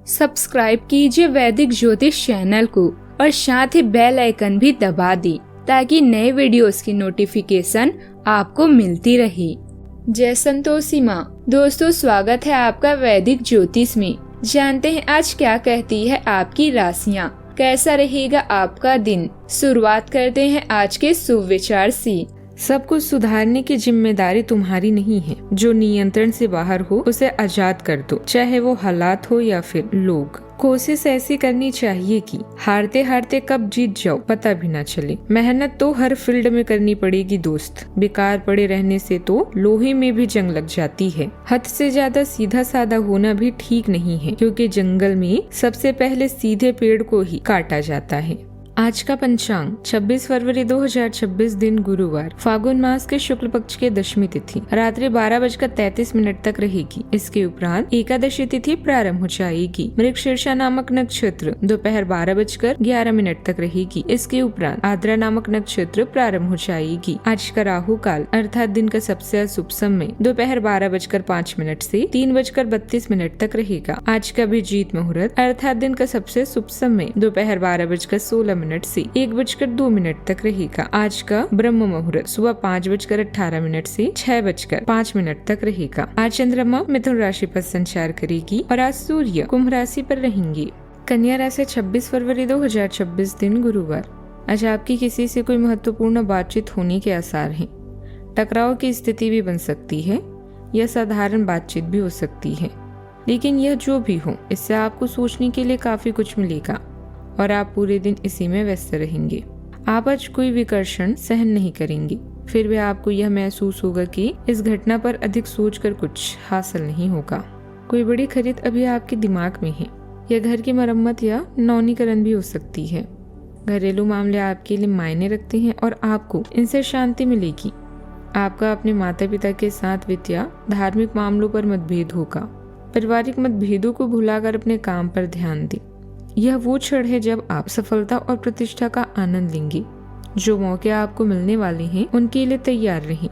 Subscribe कीजिए वैदिक ज्योतिष चैनल को और साथ ही बेल आइकन भी दबा दी ताकि नए वीडियोस की नोटिफिकेशन आपको मिलती रहे। जय संतोषी माँ। दोस्तों, स्वागत है आपका वैदिक ज्योतिष में। जानते हैं आज क्या कहती है आपकी राशियाँ, कैसा रहेगा आपका दिन। शुरुआत करते हैं आज के शुभ विचार से। सब कुछ सुधारने की जिम्मेदारी तुम्हारी नहीं है। जो नियंत्रण से बाहर हो उसे आजाद कर दो, चाहे वो हालात हो या फिर लोग। कोशिश ऐसी करनी चाहिए कि हारते हारते कब जीत जाओ पता भी ना चले। मेहनत तो हर फील्ड में करनी पड़ेगी दोस्त। बेकार पड़े रहने से तो लोहे में भी जंग लग जाती है। हद से ज्यादा सीधा साधा होना भी ठीक नहीं है, क्योंकि जंगल में सबसे पहले सीधे पेड़ को ही काटा जाता है। आज का पंचांग 26 फरवरी 2026 दिन गुरुवार, फागुन मास के शुक्ल पक्ष के दशमी तिथि रात्रि 12:33 तक रहेगी। इसके उपरांत एकादशी तिथि प्रारंभ हो जाएगी। मृगशीर्षा नामक नक्षत्र दोपहर 12:11 तक रहेगी। इसके उपरांत आद्रा नामक नक्षत्र प्रारंभ हो जाएगी। आज का राहु काल अर्थात दिन का सबसे अशुभ समय दोपहर 12:05 से 3:32 तक रहेगा। आज का अभिजीत मुहूर्त अर्थात दिन का सबसे शुभ समय दोपहर 12:16 से 1:02 तक रहेगा। आज का ब्रह्म मुहूर्त सुबह 5:18 से 6:05 तक रहेगा। आज चंद्रमा मिथुन राशि पर संचार करेगी और आज सूर्य कुंभ राशि पर रहेंगे। कन्या राशि 26 फरवरी 2026 दिन गुरुवार। आज आपकी किसी से कोई महत्वपूर्ण बातचीत होने के आसार हैं। टकराव की स्थिति भी बन सकती है या साधारण बातचीत भी हो सकती है, लेकिन यह जो भी हो इससे आपको सोचने के लिए काफी कुछ मिलेगा और आप पूरे दिन इसी में व्यस्त रहेंगे। आप आज कोई विकर्षण सहन नहीं करेंगे, फिर भी आपको यह महसूस होगा कि इस घटना पर अधिक सोचकर कुछ हासिल नहीं होगा। कोई बड़ी खरीद अभी आपके दिमाग में है। यह घर की मरम्मत या नवीनीकरण भी हो सकती है। घरेलू मामले आपके लिए मायने रखते हैं और आपको इनसे शांति मिलेगी। आपका अपने माता पिता के साथ वित्त या धार्मिक मामलों पर मतभेद होगा। पारिवारिक मतभेदों को भुलाकर अपने काम पर ध्यान दें। यह वो क्षण है जब आप सफलता और प्रतिष्ठा का आनंद लेंगे। जो मौके आपको मिलने वाले हैं उनके लिए तैयार रहें।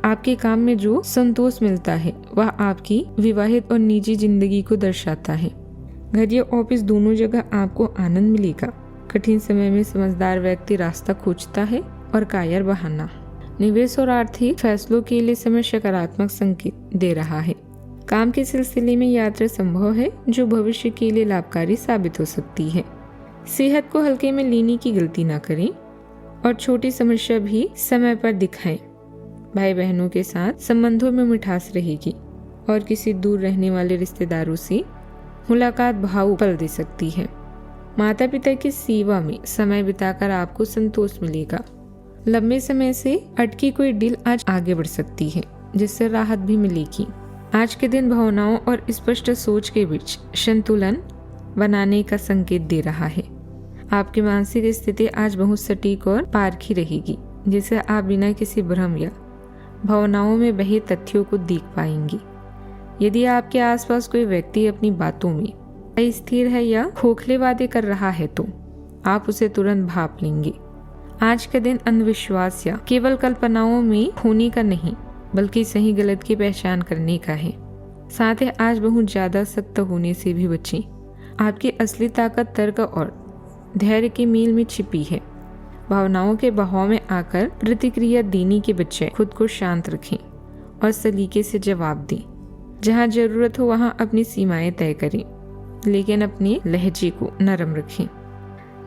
आपके काम में जो संतोष मिलता है वह आपकी विवाहित और निजी जिंदगी को दर्शाता है। घर या ऑफिस दोनों जगह आपको आनंद मिलेगा। कठिन समय में समझदार व्यक्ति रास्ता खोजता है और कायर बहाना। निवेश और आर्थिक फैसलों के लिए समय सकारात्मक संकेत दे रहा है। काम के सिलसिले में यात्रा संभव है जो भविष्य के लिए लाभकारी साबित हो सकती है। सेहत को हल्के में लेने की गलती ना करें और छोटी समस्या भी समय पर दिखाएं। भाई बहनों के साथ संबंधों में मिठास रहेगी और किसी दूर रहने वाले रिश्तेदारों से मुलाकात भावुक पल दे सकती है। माता पिता की सेवा में समय बिताकर आपको संतोष मिलेगा। लंबे समय से अटकी कोई डील आज आगे बढ़ सकती है, जिससे राहत भी मिलेगी। आज के दिन भावनाओं और स्पष्ट सोच के बीच संतुलन बनाने का संकेत दे रहा है। आपकी मानसिक स्थिति आज बहुत सटीक और पारखी रहेगी, जिससे आप बिना किसी भ्रम या भावनाओं में बहे तथ्यों को देख पाएंगे। यदि आपके आसपास कोई व्यक्ति अपनी बातों में अस्थिर है या खोखले वादे कर रहा है तो आप उसे तुरंत भाप लेंगे। आज का दिन अंधविश्वास या केवल कल्पनाओं में खोने का नहीं बल्कि सही गलत की पहचान करने का है। साथ ही आज बहुत ज्यादा सख्त होने से भी बचें। आपकी असली ताकत तर्क और धैर्य के मेल में छिपी है। भावनाओं के बहाव में आकर प्रतिक्रिया देने के बजाय खुद को शांत रखें और सलीके से जवाब दें। जहां जरूरत हो वहां अपनी सीमाएं तय करें, लेकिन अपने लहजे को नरम रखें।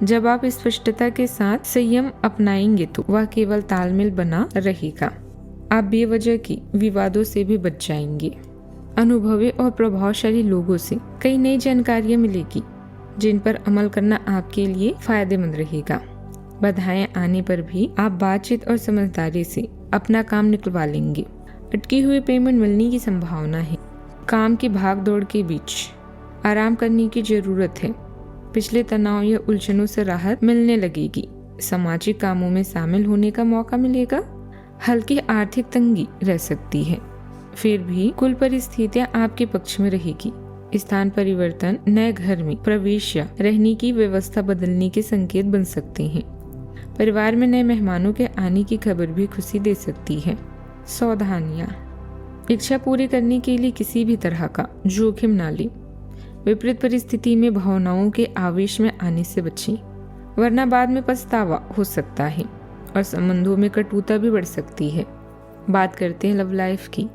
जब आप स्पष्टता के साथ संयम अपनाएंगे तो वह केवल तालमेल बना रहेगा। आप बेवजह की विवादों से भी बच जाएंगे। अनुभवी और प्रभावशाली लोगों से कई नई जानकारियां मिलेगी, जिन पर अमल करना आपके लिए फायदेमंद रहेगा। बाधाएं आने पर भी आप बातचीत और समझदारी से अपना काम निकलवा लेंगे। अटकी हुई पेमेंट मिलने की संभावना है। काम की भाग दौड़ के बीच आराम करने की जरूरत है। पिछले तनाव या उलझनों से राहत मिलने लगेगी। सामाजिक कामों में शामिल होने का मौका मिलेगा। हल्की आर्थिक तंगी रह सकती है, फिर भी कुल परिस्थितियां आपके पक्ष में रहेगी। स्थान परिवर्तन, नए घर में प्रवेश या रहने की व्यवस्था बदलने के संकेत बन सकते हैं। परिवार में नए मेहमानों के आने की खबर भी खुशी दे सकती है। सावधानियां, इच्छा पूरी करने के लिए किसी भी तरह का जोखिम ना लें। विपरीत परिस्थिति में भावनाओं के आवेश में आने से बचें, वरना बाद में पछतावा हो सकता है और संबंधों में कटुता भी बढ़ सकती है। बात करते हैं लव लाइफ की।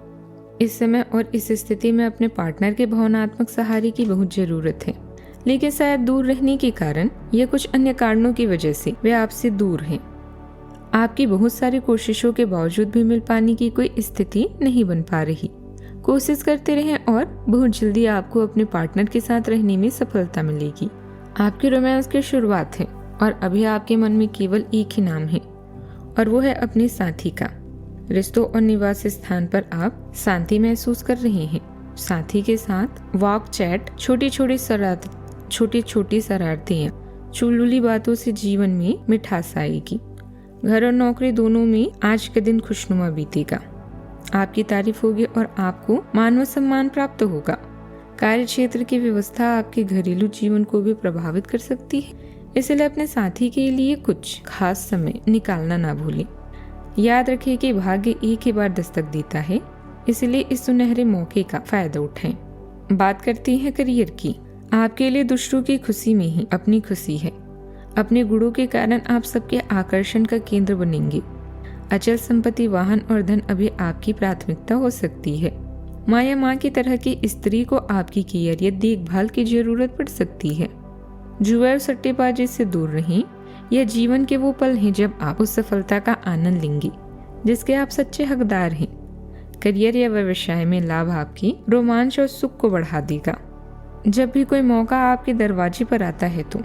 इस समय और इस स्थिति में अपने पार्टनर के भावनात्मक सहारे की बहुत जरूरत है, लेकिन शायद दूर रहने के कारण या कुछ अन्य कारणों की वजह से वे आपसे दूर हैं। आपकी बहुत सारी कोशिशों के बावजूद भी मिल पाने की कोई स्थिति नहीं बन पा रही। कोशिश करते रहें और बहुत जल्दी आपको अपने पार्टनर के साथ रहने में सफलता मिलेगी। आपके रोमांस की शुरुआत है और अभी आपके मन में केवल एक ही नाम है और वो है अपने साथी का। रिश्तों और निवास स्थान पर आप शांति महसूस कर रहे हैं। साथी के साथ वॉक, चैट, छोटी छोटी शरारतें, चुलबुली बातों से जीवन में मिठास आएगी। घर और नौकरी दोनों में आज का दिन खुशनुमा बीतेगा। आपकी तारीफ होगी और आपको मान व सम्मान प्राप्त होगा। कार्य क्षेत्र की व्यवस्था आपके घरेलू जीवन को भी प्रभावित कर सकती है, इसलिए अपने साथी के लिए कुछ खास समय निकालना ना भूलें। याद रखें कि भाग्य एक ही बार दस्तक देता है, इसलिए इस सुनहरे मौके का फायदा उठाएं। बात करते हैं करियर की। आपके लिए दूसरों की खुशी में ही अपनी खुशी है। अपने गुणों के कारण आप सबके आकर्षण का केंद्र बनेंगे। अचल संपत्ति, वाहन और धन अभी आपकी प्राथमिकता हो सकती है। माँ या माँ की तरह की स्त्री को आपकी केयर या देखभाल की जरूरत पड़ सकती है। जुआ और सट्टेबाजी से दूर रहें। यह जीवन के वो पल हैं जब आप उस सफलता का आनंद लेंगे जिसके आप सच्चे हकदार हैं। करियर या व्यवसाय में लाभ आपकी रोमांच और सुख को बढ़ा देगा। जब भी कोई मौका आपके दरवाजे पर आता है तो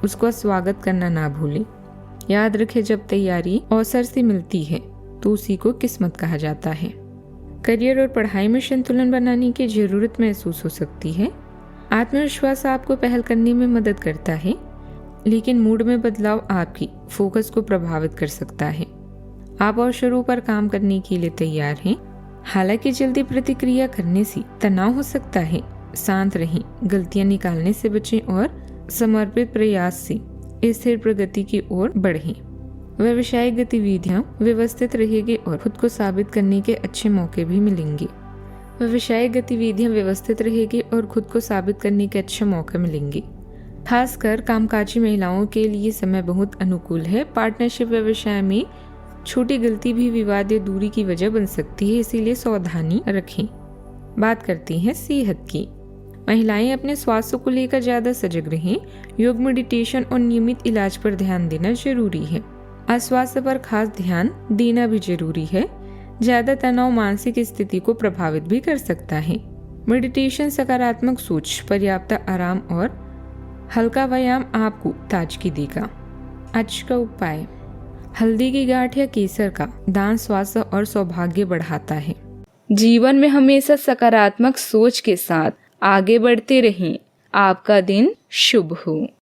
उसका स्वागत करना ना भूलें। याद रखें, जब तैयारी अवसर से मिलती है तो उसी को किस्मत कहा जाता है। करियर और पढ़ाई में संतुलन बनाने की जरूरत महसूस हो सकती है। आत्मविश्वास आपको पहल करने में मदद करता है, लेकिन मूड में बदलाव आपकी फोकस को प्रभावित कर सकता है। आप अवसरों पर काम करने के लिए तैयार हैं, हालांकि जल्दी प्रतिक्रिया करने से तनाव हो सकता है। शांत रहें, गलतियां निकालने से बचें और समर्पित प्रयास से स्थिर प्रगति की ओर बढ़ें। व्यावसायिक गतिविधियां व्यवस्थित रहेगी और खुद को साबित करने के अच्छे मौके भी मिलेंगे। खासकर कामकाजी महिलाओं के लिए समय बहुत अनुकूल है। पार्टनरशिप व्यवसाय में छोटी गलती भी विवाद या दूरी की वजह बन सकती है, इसीलिए सावधानी रखें। बात करते हैं सेहत की। महिलाएं अपने स्वास्थ्य को लेकर ज्यादा सजग रहें। योग, मेडिटेशन और नियमित इलाज पर ध्यान देना जरूरी है। स्वास्थ्य पर खास ध्यान देना भी जरूरी है। ज्यादा तनाव मानसिक स्थिति को प्रभावित भी कर सकता है। मेडिटेशन, सकारात्मक सोच, पर्याप्त आराम और हल्का व्यायाम आपको ताजगी देगा। आज का उपाय: हल्दी की गांठ या केसर का दान स्वास्थ्य और सौभाग्य बढ़ाता है। जीवन में हमेशा सकारात्मक सोच के साथ आगे बढ़ते रहें। आपका दिन शुभ हो।